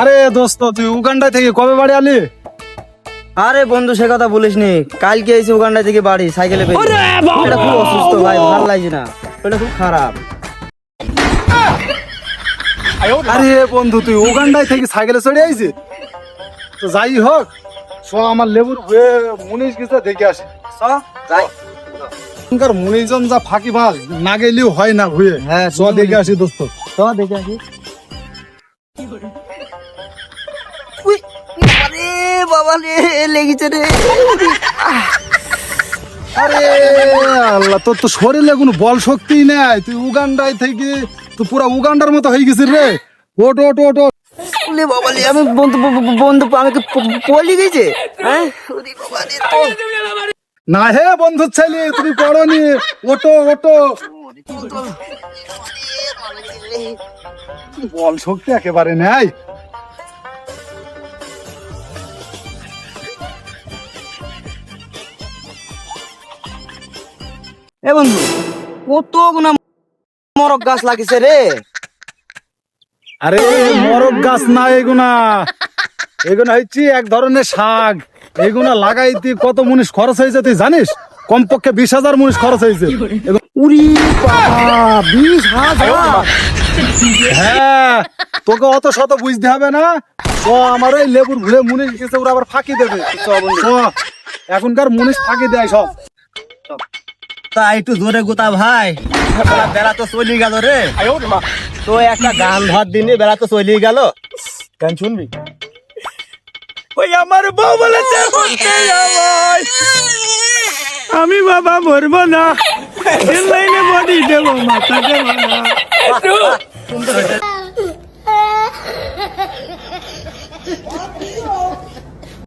আরে দোস্ত তুই উগান্ডা থেকে কবে বাড়ি আলি? আরে বন্ধু সে কথা বলিসনি, কালকে এসে উগান্ডা থেকে বাড়ি সাইকেলে পেয়ে। এটা খুব অসুস্থ ভাই, ভালো লাগছে না, এটা খুব খারাপ। আরে বন্ধু তুই উগান্ডায় থেকে সাইকেলে চড়ে আইছিস? তো যাই হোক, আমার লেবুর হয়ে মুনিশ গেছে দেখে আসি। যাই। এখনকার মুনিশজন যা ফাঁকি মাল না গেলেও হয় না হয়ে। হ্যাঁ, দেখে আসি দোস্ত। দেখে আসি। আরে বাবা রে, লেগেছে রে। আরে আল্লাহ, তোর তো শরীরে কোনো বল শক্তি নাই, তুই উগান্ডায় থেকে তুই পুরা উগান্ডার মতো হয়ে গেছিস রে। ওট ওট ওট ওট। ওরে বাবা রে, আমি বন্ধু আমাকে পলি গেছে। হ্যাঁ ওরে বাবা রে। না হে বন্ধু ছেলে, তুমি পড়নি। ওটো ওটো। বল শক্তি একেবারে নাই। এ বন্ধু, কত গুনা মরক গাছ লাগিছে রে। আরে মরক গাছ না, এগুনা এগুনা হচ্ছে এক ধরনের শাক। এগুনা লাগাইতে কত মুনিশ খরচ হয়েছে তুই জানিস? কমপক্ষে 20,000 মুনিশ খরচ হয়েছে। উরি বাবা, 20,000! হ্যাঁ, তোকে অত শত বুঝতে হবে না। তো আমার ওই লেবুর ঘুরে মুনিশ গেছে, ওরা আবার ফাঁকি দেবে। তো এখনকার মুনিশ ফাঁকি দেয় সব। তা একটু জোরে গোতা ভাই, বেলা তো চলে গেল রে। তো একটা গান ধর দিনে বেলা তো চলে গেল। গান শুনবি? ওই আমার বউ বলেছে আমি বাবা মরবো না, লাইনে বডি দেবো, মাথা দেবো না। সুন্দর হয়েছে।